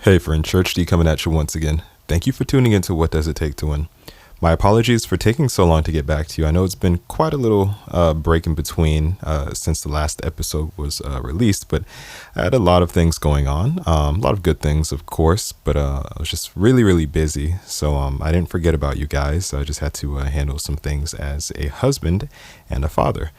Hey friend, Church D coming at you once again. Thank you for tuning into What Does It Take to Win. My apologies for taking so long to get back to you. I know it's been quite a little break in between since the last episode was released, but I had a lot of things going on. A lot of good things, of course, but I was just really busy. So I didn't forget about you guys. I just had to handle some things as a husband and a father.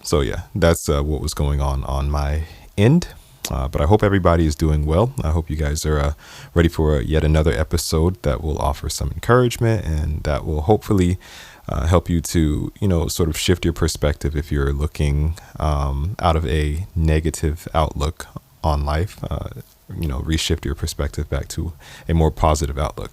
So yeah, that's what was going on my end. But I hope everybody is doing well. I hope you guys are ready for yet another episode that will offer some encouragement and that will hopefully help you to, sort of shift your perspective if you're looking out of a negative outlook on life, reshift your perspective back to a more positive outlook.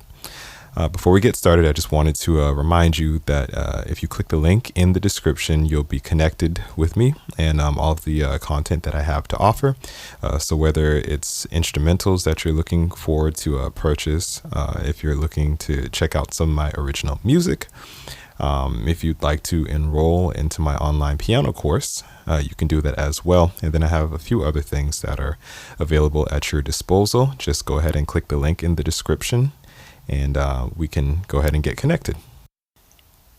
Before we get started, I just wanted to remind you that if you click the link in the description, you'll be connected with me and all of the content that I have to offer. So whether it's instrumentals that you're looking forward to purchase, if you're looking to check out some of my original music, if you'd like to enroll into my online piano course, you can do that as well. And then I have a few other things that are available at your disposal. Just go ahead and click the link in the description. And we can go ahead and get connected.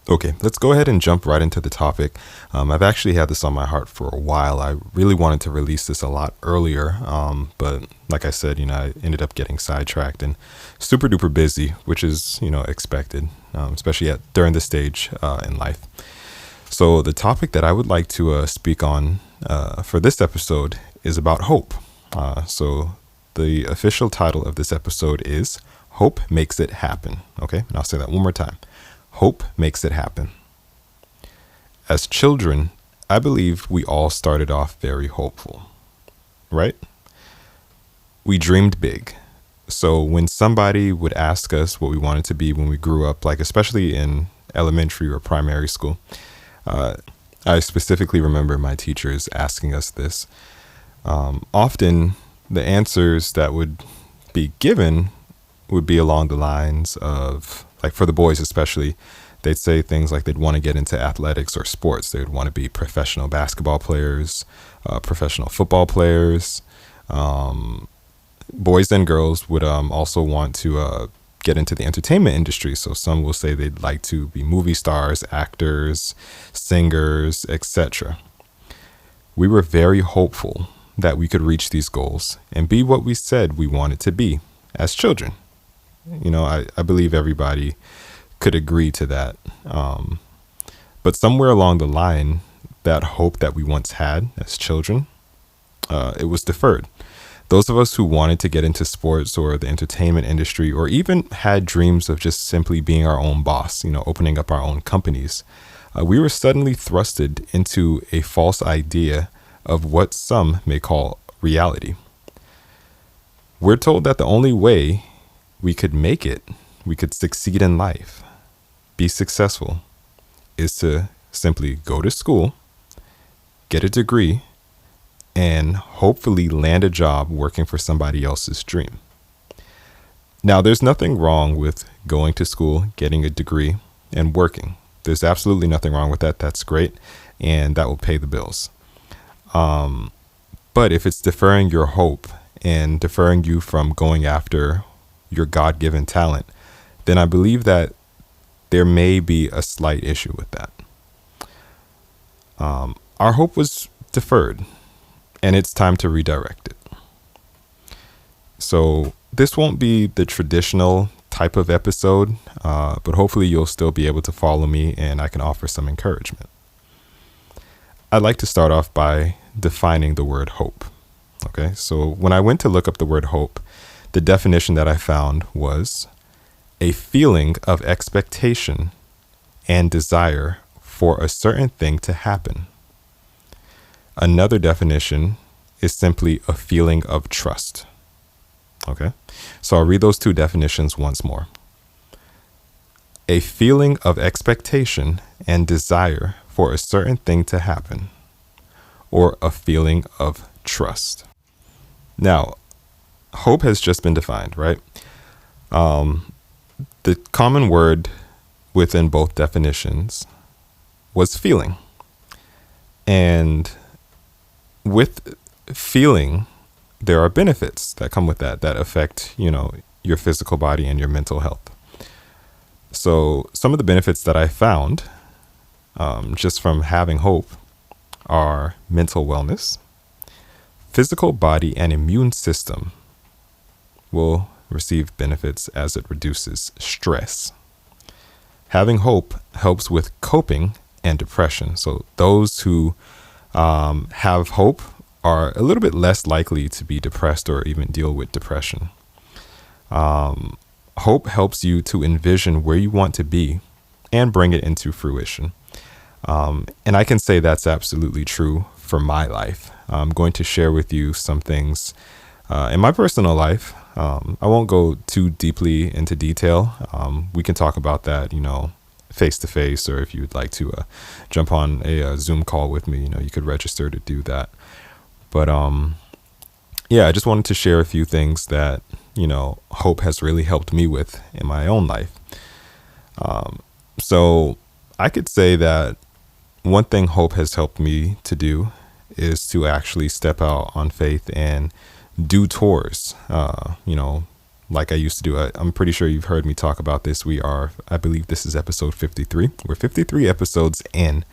Okay, let's go ahead and jump right into the topic. I've actually had this on my heart for a while. I really wanted to release this a lot earlier, but like I said, I ended up getting sidetracked and super duper busy, which is, expected, especially during this stage in life. So the topic that I would like to speak on for this episode is about hope. So the official title of this episode is Hope Makes It Happen. Okay, and I'll say that one more time. Hope makes it happen. As children, I believe we all started off very hopeful, right? We dreamed big. So when somebody would ask us what we wanted to be when we grew up, like especially in elementary or primary school, I specifically remember my teachers asking us this. Often the answers that would be given would be along the lines of, like for the boys especially, they'd say things like they'd want to get into athletics or sports. They would want to be professional basketball players, professional football players. Boys and girls would also want to get into the entertainment industry. So some will say they'd like to be movie stars, actors, singers, etc. We were very hopeful that we could reach these goals and be what we said we wanted to be as children. I believe everybody could agree to that. But somewhere along the line, that hope that we once had as children, it was deferred. Those of us who wanted to get into sports or the entertainment industry, or even had dreams of just simply being our own boss, opening up our own companies, we were suddenly thrusted into a false idea of what some may call reality. We're told that the only way we could make it, we could succeed in life, be successful, is to simply go to school, get a degree, and hopefully land a job working for somebody else's dream. Now, there's nothing wrong with going to school, getting a degree, and working. There's absolutely nothing wrong with that. That's great, and that will pay the bills. But if it's deferring your hope and deferring you from going after your God-given talent, then I believe that there may be a slight issue with that. Our hope was deferred, and it's time to redirect it. So this won't be the traditional type of episode, but hopefully you'll still be able to follow me and I can offer some encouragement. I'd like to start off by defining the word hope. Okay, so when I went to look up the word hope, the definition that I found was a feeling of expectation and desire for a certain thing to happen. Another definition is simply a feeling of trust. Okay, so I'll read those two definitions once more. A feeling of expectation and desire for a certain thing to happen, or a feeling of trust. Now, hope has just been defined, right? The common word within both definitions was feeling. And with feeling, there are benefits that come with that affect, your physical body and your mental health. So some of the benefits that I found just from having hope are mental wellness, physical body and immune system will receive benefits as it reduces stress. Having hope helps with coping and depression. So those who have hope are a little bit less likely to be depressed or even deal with depression. Hope helps you to envision where you want to be and bring it into fruition. And I can say that's absolutely true for my life. I'm going to share with you some things in my personal life. I won't go too deeply into detail. We can talk about that, face to face, or if you'd like to jump on a Zoom call with me, you could register to do that. But I just wanted to share a few things that, hope has really helped me with in my own life. So I could say that one thing hope has helped me to do is to actually step out on faith and do tours, like I used to do. I'm pretty sure you've heard me talk about this. I believe this is episode 53. We're 53 episodes in.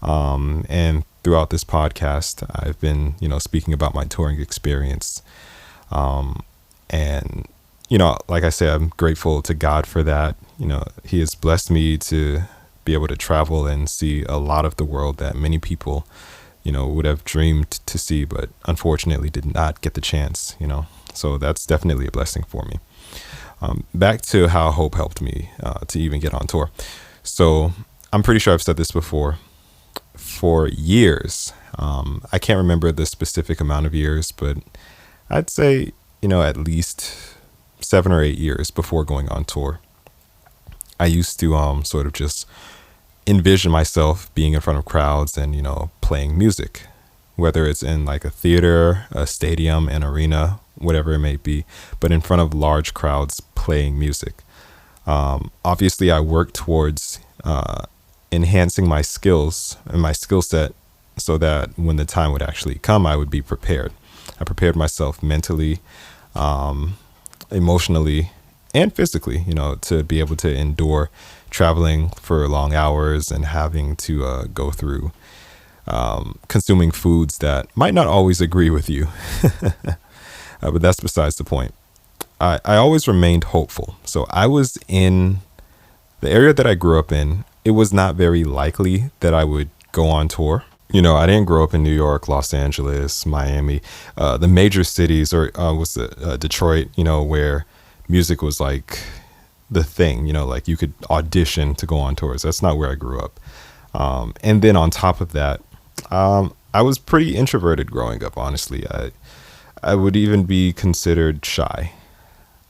And throughout this podcast, I've been, speaking about my touring experience. And, like I say, I'm grateful to God for that. He has blessed me to be able to travel and see a lot of the world that many people, would have dreamed to see, but unfortunately did not get the chance, So that's definitely a blessing for me. Back to how hope helped me to even get on tour. So I'm pretty sure I've said this before. For years, I can't remember the specific amount of years, but I'd say, at least 7 or 8 years before going on tour, I used to sort of just envision myself being in front of crowds and, playing music, whether it's in like a theater, a stadium, an arena, whatever it may be, but in front of large crowds playing music. Obviously, I worked towards enhancing my skills and my skill set so that when the time would actually come, I would be prepared. I prepared myself mentally, emotionally, and physically, to be able to endure traveling for long hours and having to go through consuming foods that might not always agree with you. But that's besides the point. I always remained hopeful. So I was in the area that I grew up in. It was not very likely that I would go on tour. I didn't grow up in New York, Los Angeles, Miami, the major cities, or was Detroit, where music was like the thing, like you could audition to go on tours. That's not where I grew up. And then on top of that, I was pretty introverted growing up, honestly. I would even be considered shy.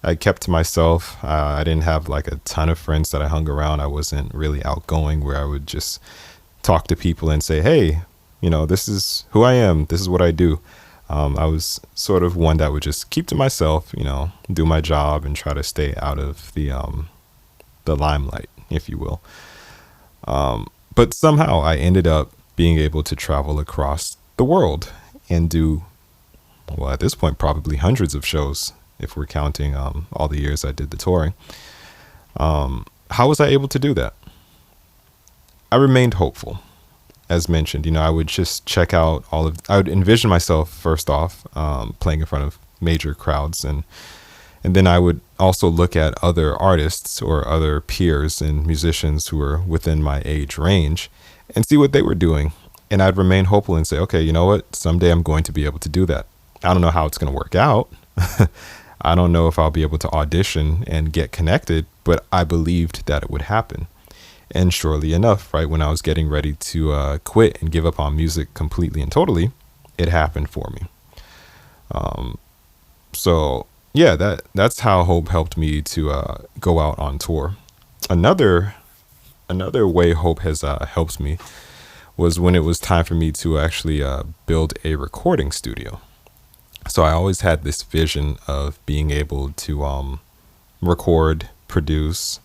I kept to myself. I didn't have like a ton of friends that I hung around. I wasn't really outgoing where I would just talk to people and say, hey, this is who I am. This is what I do. I was sort of one that would just keep to myself, do my job and try to stay out of the limelight, if you will. But somehow I ended up being able to travel across the world and do, well, at this point, probably hundreds of shows, if we're counting all the years I did the touring. How was I able to do that? I remained hopeful. As mentioned, I would just check out I would envision myself first off playing in front of major crowds, and then I would also look at other artists or other peers and musicians who were within my age range and see what they were doing. And I'd remain hopeful and say, okay, you know what? Someday I'm going to be able to do that. I don't know how it's going to work out. I don't know if I'll be able to audition and get connected, but I believed that it would happen. And surely enough, right when I was getting ready to quit and give up on music completely and totally, it happened for me. So yeah, that's how hope helped me to go out on tour. Another way hope has helped me was when it was time for me to actually build a recording studio. So I always had this vision of being able to record, produce,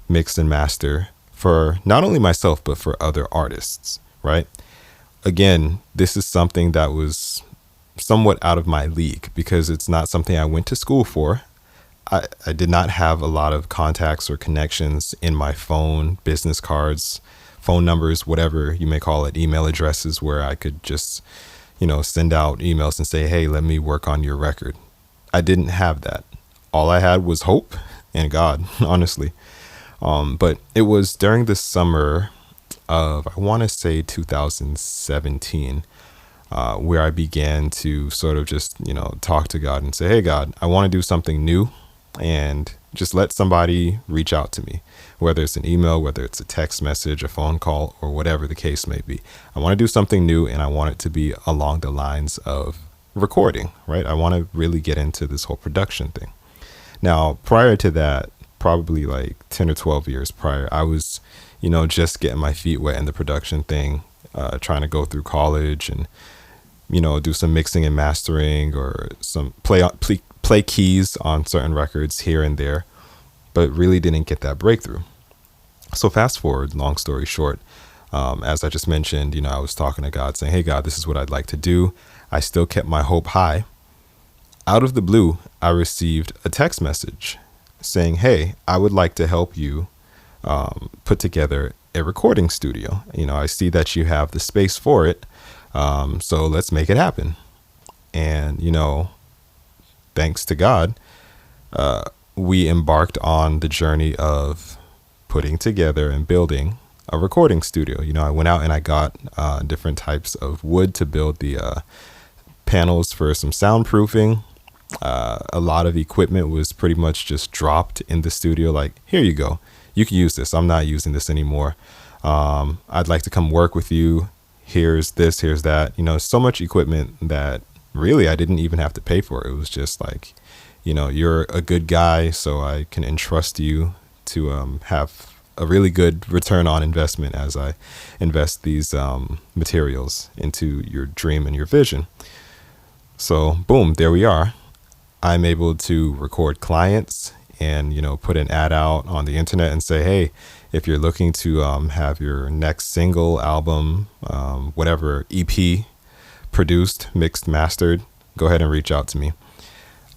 mix, and master for not only myself, but for other artists, right? Again, this is something that was somewhat out of my league because it's not something I went to school for. I did not have a lot of contacts or connections in my phone, business cards, phone numbers, whatever you may call it, email addresses where I could just, send out emails and say, hey, let me work on your record. I didn't have that. All I had was hope and God, honestly. But it was during the summer of, I want to say 2017, where I began to sort of just, talk to God and say, hey, God, I want to do something new, and just let somebody reach out to me, whether it's an email, whether it's a text message, a phone call, or whatever the case may be. I want to do something new, and I want it to be along the lines of recording, right? I want to really get into this whole production thing. Now, prior to that, probably like 10 or 12 years prior, I was, just getting my feet wet in the production thing, trying to go through college and, do some mixing and mastering or some play keys on certain records here and there, but really didn't get that breakthrough. So fast forward, long story short, as I just mentioned, I was talking to God saying, hey, God, this is what I'd like to do. I still kept my hope high. Out of the blue, I received a text message saying, hey, I would like to help you put together a recording studio. I see that you have the space for it. So let's make it happen. And, thanks to God, we embarked on the journey of putting together and building a recording studio. I went out and I got different types of wood to build the panels for some soundproofing. A lot of equipment was pretty much just dropped in the studio. Like, here you go. You can use this. I'm not using this anymore. I'd like to come work with you. Here's this, here's that. So much equipment that really I didn't even have to pay for. It was just like, you're a good guy, so I can entrust you to have a really good return on investment as I invest these materials into your dream and your vision. So boom, there we are. I'm able to record clients and, put an ad out on the internet and say, hey, if you're looking to have your next single, album, whatever, EP produced, mixed, mastered, go ahead and reach out to me.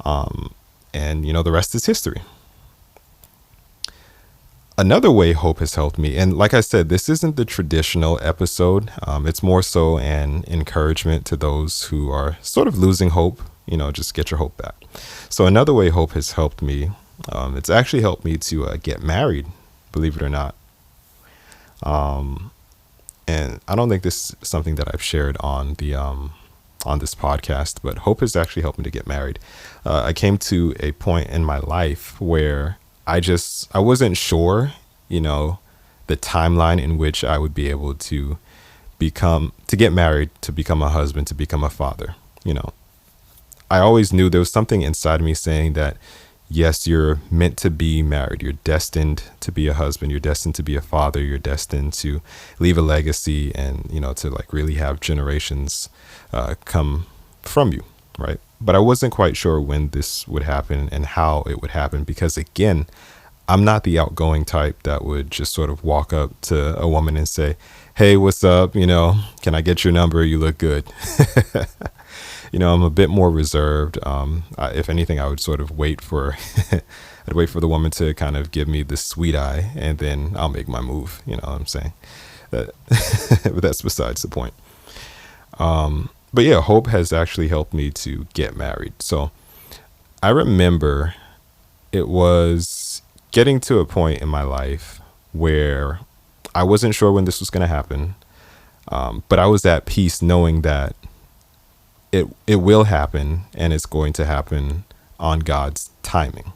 And, the rest is history. Another way hope has helped me, and like I said, this isn't the traditional episode. It's more so an encouragement to those who are sort of losing hope, just get your hope back. So another way hope has helped me, it's actually helped me to get married, believe it or not. And I don't think this is something that I've shared on the on this podcast, but hope has actually helped me to get married. I came to a point in my life where I wasn't sure, the timeline in which I would be able to get married, to become a husband, to become a father. I always knew there was something inside of me saying that, yes, you're meant to be married. You're destined to be a husband. You're destined to be a father. You're destined to leave a legacy and, to like really have generations come from you. Right. But I wasn't quite sure when this would happen and how it would happen, because, again, I'm not the outgoing type that would just sort of walk up to a woman and say, hey, what's up? Can I get your number? You look good. I'm a bit more reserved. If anything, I would sort of wait for the woman to kind of give me the sweet eye, and then I'll make my move. You know what I'm saying? But that's besides the point. But yeah, hope has actually helped me to get married. So I remember it was getting to a point in my life where I wasn't sure when this was going to happen. But I was at peace knowing that it will happen, and it's going to happen on God's timing.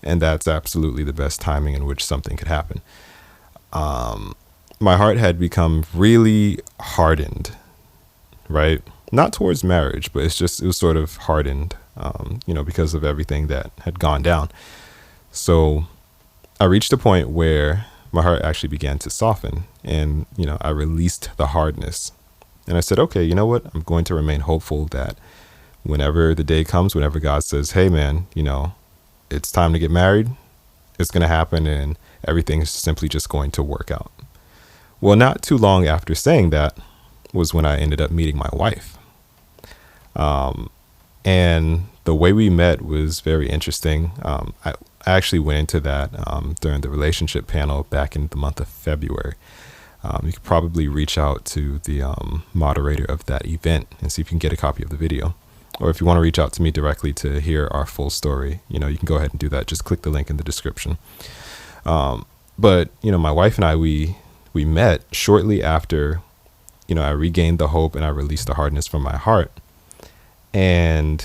And that's absolutely the best timing in which something could happen. My heart had become really hardened, right? Not towards marriage, but it was sort of hardened, because of everything that had gone down. So I reached a point where my heart actually began to soften, and, I released the hardness. And I said, okay, you know what? I'm going to remain hopeful that whenever the day comes, whenever God says, hey, man, it's time to get married, it's going to happen, and everything's simply just going to work out. Well, not too long after saying that was when I ended up meeting my wife. And the way we met was very interesting. I actually went into that during the relationship panel back in the month of February. You could probably reach out to the moderator of that event and see if you can get a copy of the video. Or if you want to reach out to me directly to hear our full story, you can go ahead and do that. Just click the link in the description. But my wife and I, we met shortly after, I regained the hope and I released the hardness from my heart. And,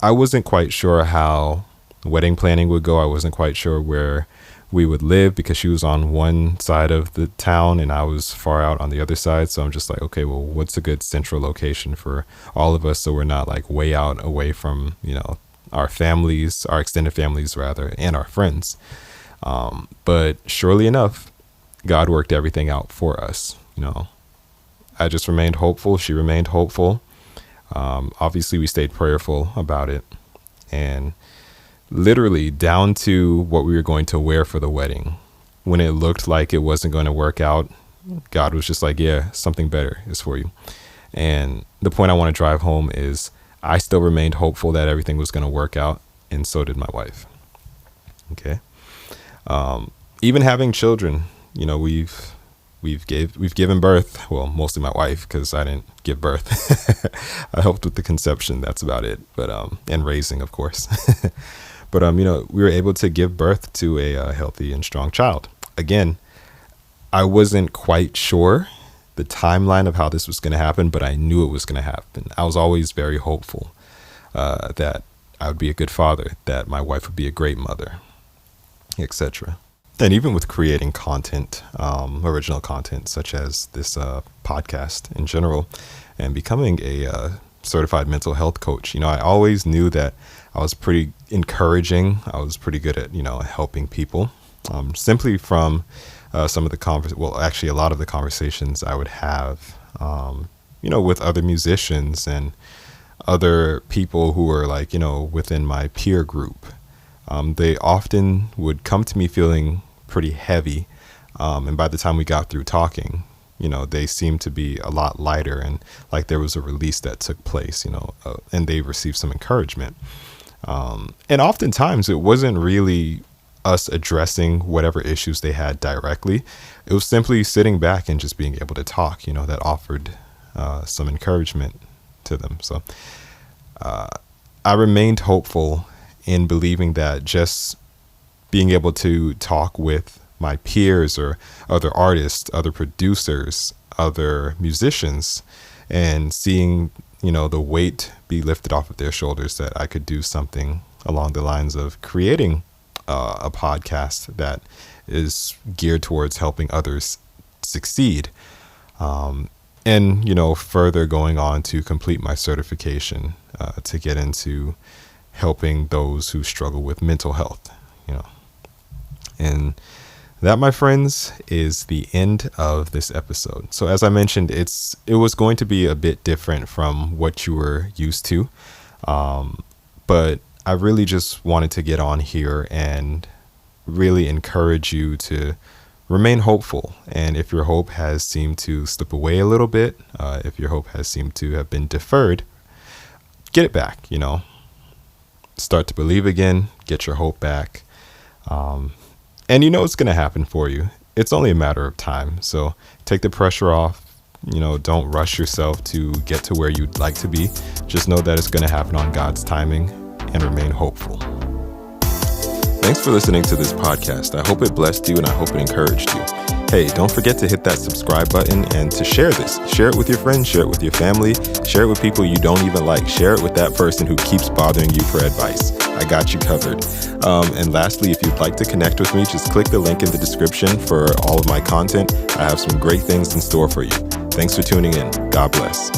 I wasn't quite sure how wedding planning would go. I wasn't quite sure where we would live because she was on one side of the town and I was far out on the other side. So I'm just like, okay, well, what's a good central location for all of us so we're not like way out away from, our families, our extended families rather, and our friends. But surely enough, God worked everything out for us. I just remained hopeful. She remained hopeful. Obviously, we stayed prayerful about it, and literally down to what we were going to wear for the wedding. When it looked like it wasn't going to work out, God was just like, yeah, something better is for you. And the point I want to drive home is I still remained hopeful that everything was going to work out, and so did my wife. Okay. Even having children, we've given birth. Well, mostly my wife, because I didn't give birth. I helped with the conception. That's about it. But and raising, of course. But we were able to give birth to a healthy and strong child. Again, I wasn't quite sure the timeline of how this was going to happen, but I knew it was going to happen. I was always very hopeful that I would be a good father, that my wife would be a great mother, etc. And even with creating content, original content, such as this podcast in general, and becoming a certified mental health coach, I always knew that I was pretty encouraging. I was pretty good at, helping people, simply from some of the a lot of the conversations I would have, with other musicians and other people who were like, within my peer group. They often would come to me feeling pretty heavy. And by the time we got through talking, they seemed to be a lot lighter and like there was a release that took place, and they received some encouragement. And oftentimes it wasn't really us addressing whatever issues they had directly. It was simply sitting back and just being able to talk, that offered some encouragement to them. So I remained hopeful in believing that just being able to talk with my peers or other artists, other producers, other musicians, and seeing, the weight be lifted off of their shoulders, that I could do something along the lines of creating a podcast that is geared towards helping others succeed. And, further going on to complete my certification to get into helping those who struggle with mental health, And that, my friends, is the end of this episode. So as I mentioned, it was going to be a bit different from what you were used to. But I really just wanted to get on here and really encourage you to remain hopeful. And if your hope has seemed to slip away a little bit, if your hope has seemed to have been deferred, get it back, Start to believe again, get your hope back. And it's going to happen for you. It's only a matter of time. So take the pressure off. Don't rush yourself to get to where you'd like to be. Just know that it's going to happen on God's timing, and remain hopeful. Thanks for listening to this podcast. I hope it blessed you and I hope it encouraged you. Hey, don't forget to hit that subscribe button and to share this. Share it with your friends, share it with your family, share it with people you don't even like. Share it with that person who keeps bothering you for advice. I got you covered. And lastly, if you'd like to connect with me, just click the link in the description for all of my content. I have some great things in store for you. Thanks for tuning in. God bless.